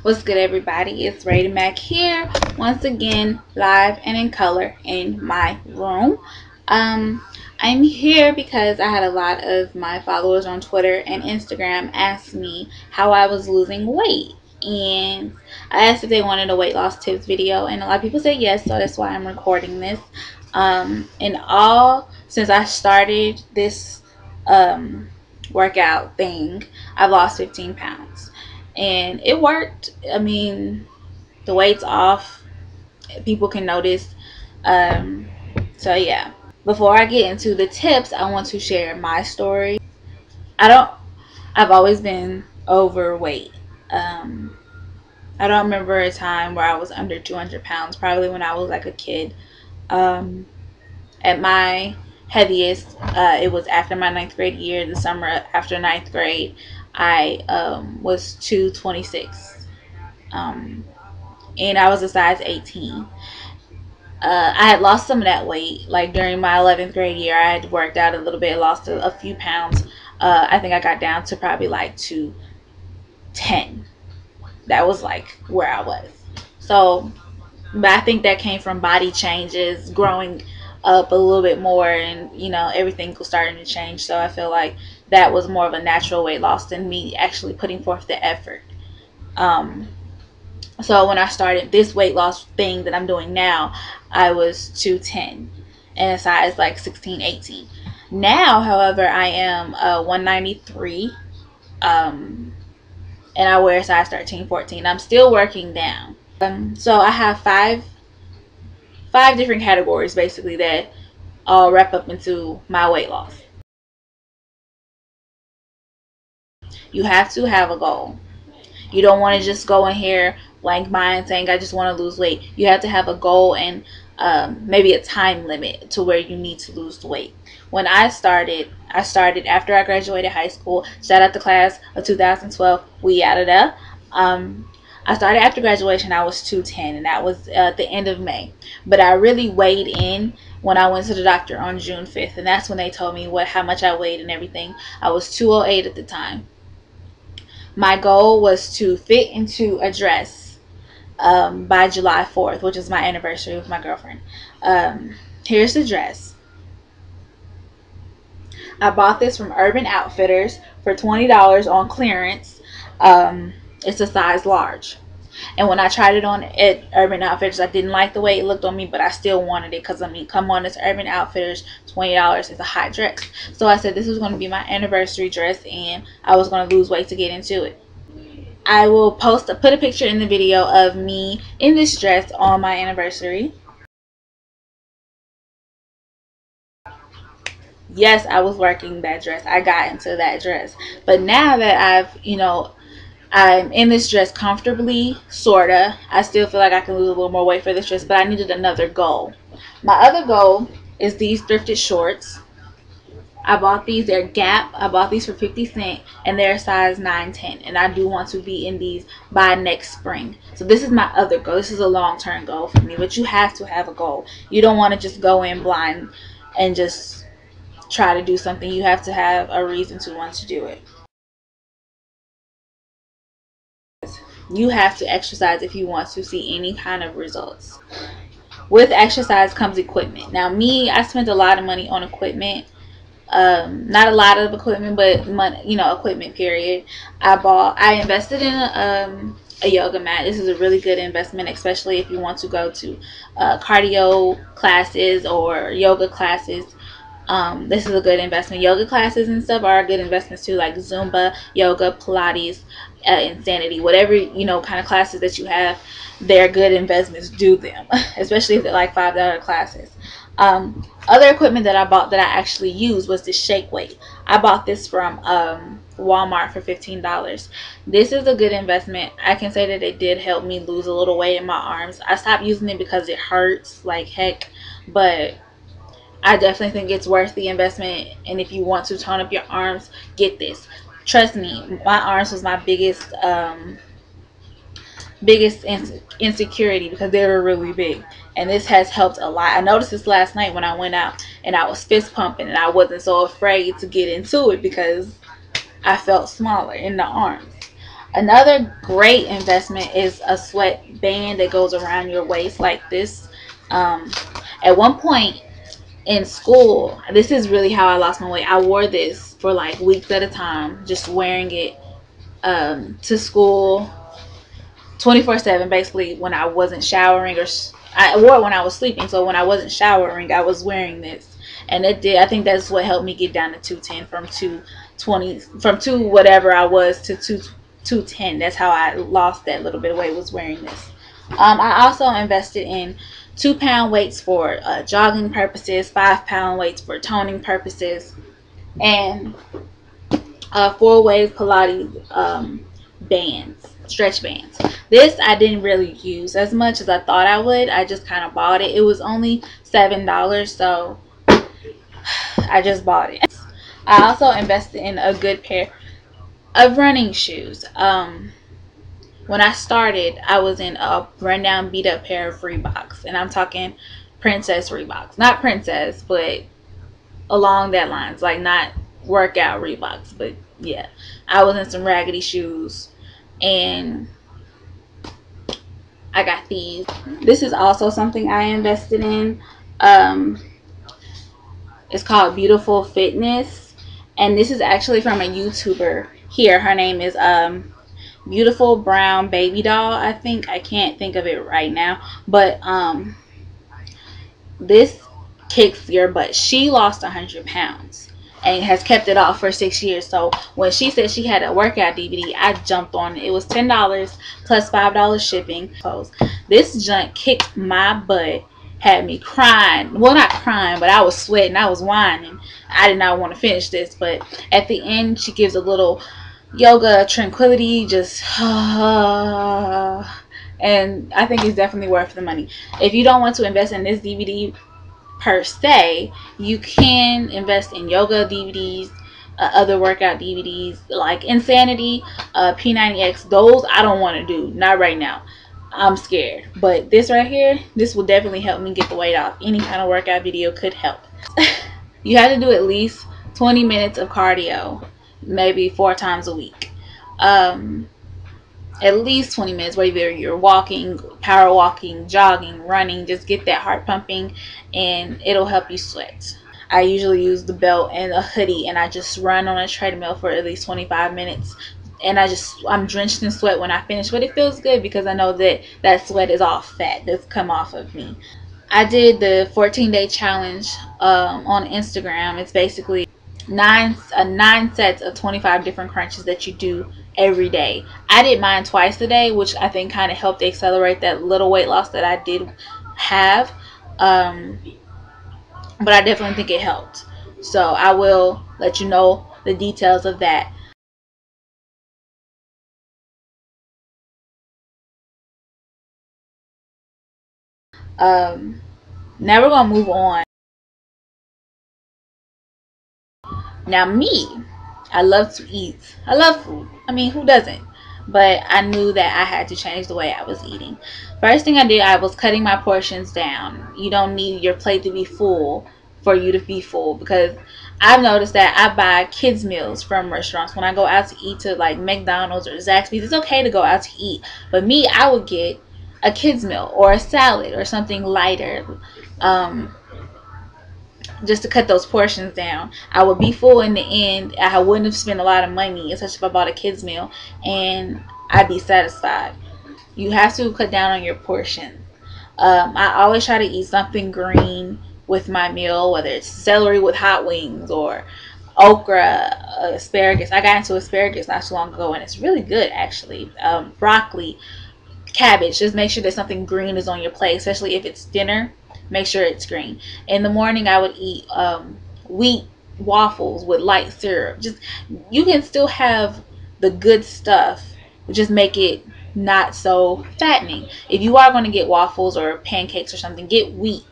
What's good, everybody? It's Rady Mac here once again, live and in color in my room. I'm here because I had a lot of my followers on Twitter and Instagram ask me how I was losing weight, and I asked if they wanted a weight loss tips video, and a lot of people said yes, so that's why I'm recording this. In all, since I started this workout thing, I've lost 15 pounds. And it worked. I mean, the weight's off. People can notice. So yeah. Before I get into the tips, I want to share my story. I've always been overweight. I don't remember a time where I was under 200 pounds. Probably when I was like a kid. At my heaviest, it was after my 9th grade year, the summer after 9th grade. I was 226, and I was a size 18. I had lost some of that weight. Like during my 11th grade year, I had worked out a little bit, lost a few pounds. I think I got down to probably like 210. That was like where I was. So, but I think that came from body changes, growing up a little bit more, and everything was starting to change. So I feel like that was more of a natural weight loss than me actually putting forth the effort. So when I started this weight loss thing that I'm doing now, I was 210 and a size like 16, 18. Now, however, I am 193, and I wear a size 13, 14. I'm still working down. So I have five different categories basically that all wrap up into my weight loss. You have to have a goal. You don't want to just go in here blank mind saying I just want to lose weight. You have to have a goal and maybe a time limit to where you need to lose the weight. When I started after I graduated high school. Shout out to class of 2012. We out of there. I started after graduation. I was 210, and that was at the end of May. But I really weighed in when I went to the doctor on June 5th, and that's when they told me how much I weighed and everything. I was 208 at the time. My goal was to fit into a dress by July 4th, which is my anniversary with my girlfriend. Here's the dress. I bought this from Urban Outfitters for $20 on clearance. It's a size large. And when I tried it on at Urban Outfitters, I didn't like the way it looked on me, but I still wanted it because, I mean, come on, it's Urban Outfitters, $20 is a hot dress. So I said this was going to be my anniversary dress, and I was going to lose weight to get into it. I will put a picture in the video of me in this dress on my anniversary. Yes, I was working that dress. I got into that dress. But now that I'm in this dress comfortably, sorta. I still feel like I can lose a little more weight for this dress, but I needed another goal. My other goal is these thrifted shorts. I bought these. They're Gap. I bought these for 50 cents, and they're size 9, 10. And I do want to be in these by next spring. So this is my other goal. This is a long-term goal for me, but you have to have a goal. You don't want to just go in blind and just try to do something. You have to have a reason to want to do it. You have to exercise if you want to see any kind of results. With exercise comes equipment. Now me, I spent a lot of money on equipment. Not a lot of equipment, but money, equipment period. I invested in a yoga mat. This is a really good investment, especially if you want to go to cardio classes or yoga classes. This is a good investment. Yoga classes and stuff are good investments too, like Zumba, yoga, Pilates, Insanity, whatever kind of classes that you have. They're good investments. Do them, especially if they're like $5 classes. Other equipment that I bought that I actually used was the shake weight. I bought this from Walmart for $15. This is a good investment. I can say that it did help me lose a little weight in my arms. I stopped using it because it hurts like heck, but I definitely think it's worth the investment. And if you want to tone up your arms, get this. Trust me, my arms was my biggest insecurity because they were really big, and this has helped a lot. I noticed this last night when I went out and I was fist pumping, and I wasn't so afraid to get into it because I felt smaller in the arms. Another great investment is a sweat band that goes around your waist like this. Um, at one point in school, this is really how I lost my weight. I wore this for like weeks at a time, just wearing it to school 24/7, basically. When I wasn't showering, or I wore it when I was sleeping, so when I wasn't showering I was wearing this, and it did, I think that's what helped me get down to 210 from 220, from 2 whatever I was to 210. That's how I lost that little bit of weight, was wearing this. I also invested in 2-pound weights for jogging purposes, 5-pound weights for toning purposes, and 4-way Pilates bands, stretch bands. This I didn't really use as much as I thought I would. I just kind of bought it. It was only $7, so I just bought it. I also invested in a good pair of running shoes. When I started, I was in a rundown, beat up pair of Reeboks, and I'm talking princess Reeboks, not princess, but along that lines, like not workout Reeboks, but yeah, I was in some raggedy shoes, and I got these. This is also something I invested in. It's called Beautiful Fitness, and this is actually from a YouTuber here. Her name is BeautifulBrwnBabyDol, I think. I can't think of it right now, but this kicks your butt. She lost 100 pounds and has kept it off for 6 years. So when she said she had a workout DVD, I jumped on it. It was $10 plus $5 shipping. This junk kicked my butt, had me crying. Well, not crying, but I was sweating, I was whining. I did not want to finish this, but at the end she gives a little yoga tranquility, just and I think it's definitely worth the money. If you don't want to invest in this DVD per se, you can invest in yoga DVDs, other workout DVDs like Insanity, P90X. Those I don't want to do, not right now. I'm scared, but this right here, this will definitely help me get the weight off. Any kind of workout video could help. You have to do at least 20 minutes of cardio, maybe 4 times a week. At least 20 minutes, whether you're walking, power walking, jogging, running. Just get that heart pumping, and it'll help you sweat. I usually use the belt and a hoodie, and I just run on a treadmill for at least 25 minutes, and I'm drenched in sweat when I finish, but it feels good because I know that that sweat is all fat that's come off of me. I did the 14-day challenge on Instagram. It's basically nine sets of 25 different crunches that you do every day. I did mine twice a day, which I think kind of helped accelerate that little weight loss that I did have, but I definitely think it helped. So I will let you know the details of that. Now we're gonna move on. Now me, I love to eat. I love food. I mean, who doesn't? But I knew that I had to change the way I was eating. First thing I did, I was cutting my portions down. You don't need your plate to be full for you to be full, because I've noticed that I buy kids meals from restaurants when I go out to eat, to like McDonald's or Zaxby's. It's okay to go out to eat, but me, I would get a kids meal or a salad or something lighter, just to cut those portions down. I would be full in the end. I wouldn't have spent a lot of money, especially if I bought a kids meal, and I'd be satisfied. You have to cut down on your portion. I always try to eat something green with my meal, whether it's celery with hot wings or okra, asparagus. I got into asparagus not too long ago, and it's really good actually. Broccoli, cabbage. Just make sure that something green is on your plate, especially if it's dinner. Make sure it's green. In the morning, I would eat wheat waffles with light syrup. Just, you can still have the good stuff, just make it not so fattening. If you are going to get waffles or pancakes or something, get wheat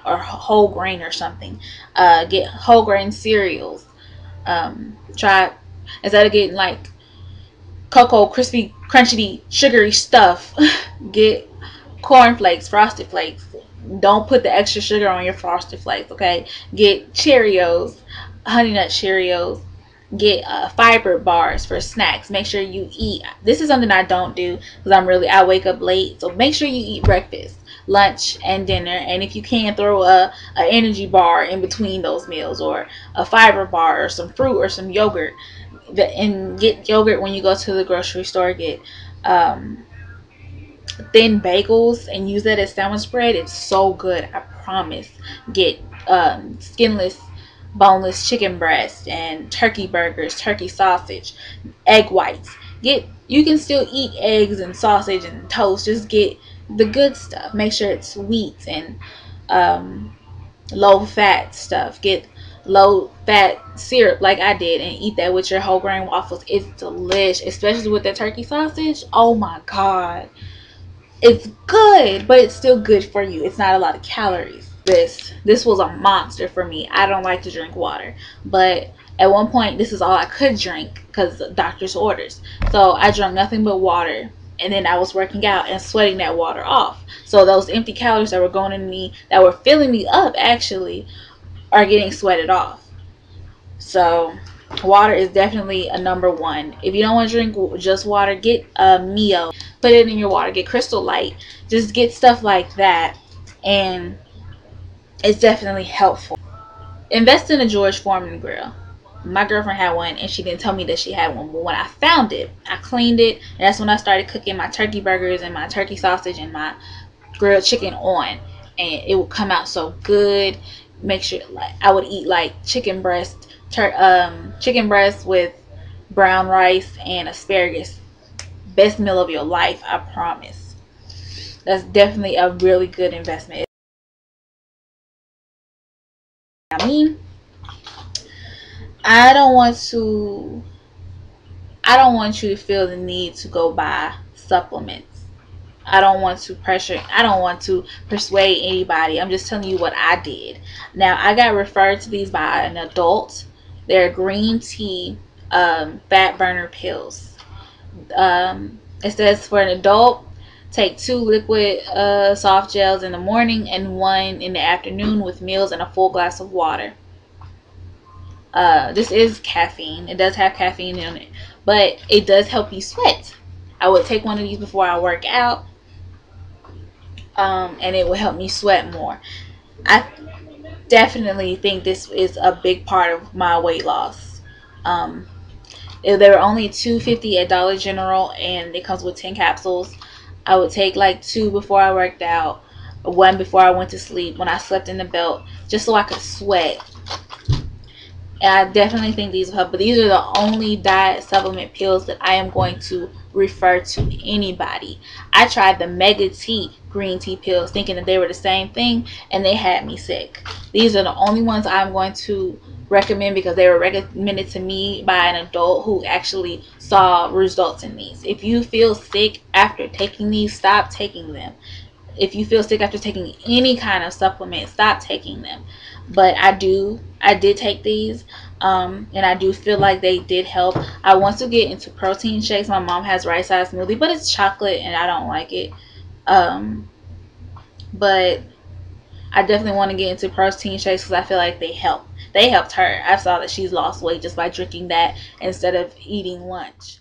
or whole grain or something. Get whole grain cereals. Try, instead of getting like cocoa, crispy, crunchy, sugary stuff, get corn flakes, frosted flakes. Don't put the extra sugar on your frosted flakes, okay? Get Cheerios, Honey Nut Cheerios. Get fiber bars for snacks. Make sure you eat. This is something I don't do because I wake up late. So make sure you eat breakfast, lunch, and dinner. And if you can, throw a energy bar in between those meals, or a fiber bar, or some fruit, or some yogurt. And get yogurt when you go to the grocery store. Get thin bagels and use that as sandwich bread. It's so good, I promise. Get skinless, boneless chicken breast and turkey burgers, turkey sausage, egg whites. You can still eat eggs and sausage and toast. Just get the good stuff. Make sure it's wheat and low fat stuff. Get low fat syrup like I did, and eat that with your whole grain waffles. It's delish, especially with the turkey sausage. Oh my god, it's good, but it's still good for you. It's not a lot of calories. This was a monster for me. I don't like to drink water, but at one point this is all I could drink because doctor's orders. So I drank nothing but water, and then I was working out and sweating that water off. So those empty calories that were going in me, that were filling me up actually, are getting sweated off. So water is definitely a number one. If you don't want to drink just water, get Mio, put it in your water. Get Crystal Light. Just get stuff like that, and it's definitely helpful. Invest in a George Foreman grill. My girlfriend had one, and she didn't tell me that she had one, but when I found it, I cleaned it, and that's when I started cooking my turkey burgers and my turkey sausage and my grilled chicken on, and it would come out so good. Make sure, like, I would eat like chicken breast with brown rice and asparagus. Best meal of your life, I promise. That's definitely a really good investment. I mean, I don't want you to feel the need to go buy supplements. I don't want to persuade anybody. I'm just telling you what I did. Now, I got referred to these by an adult. They're green tea fat burner pills. It says for an adult, take 2 liquid soft gels in the morning and 1 in the afternoon with meals and a full glass of water. This is caffeine. It does have caffeine in it, but it does help you sweat. I would take one of these before I work out, and it will help me sweat more. I definitely think this is a big part of my weight loss. If they were only $2.50 at Dollar General, and it comes with 10 capsules. I would take like 2 before I worked out, 1 before I went to sleep, when I slept in the belt, just so I could sweat. And I definitely think these will help. But these are the only diet supplement pills that I am going to refer to anybody. I tried the Mega Tea green tea pills thinking that they were the same thing, and they had me sick. These are the only ones I'm going to recommend because they were recommended to me by an adult who actually saw results in these. If you feel sick after taking these, stop taking them. If you feel sick after taking any kind of supplement, stop taking them. But I did take these, and I do feel like they did help. I want to get into protein shakes. My mom has Right Size Smoothie, but it's chocolate and I don't like it. But I definitely want to get into protein shakes because I feel like they help. They helped her. I saw that she's lost weight just by drinking that instead of eating lunch.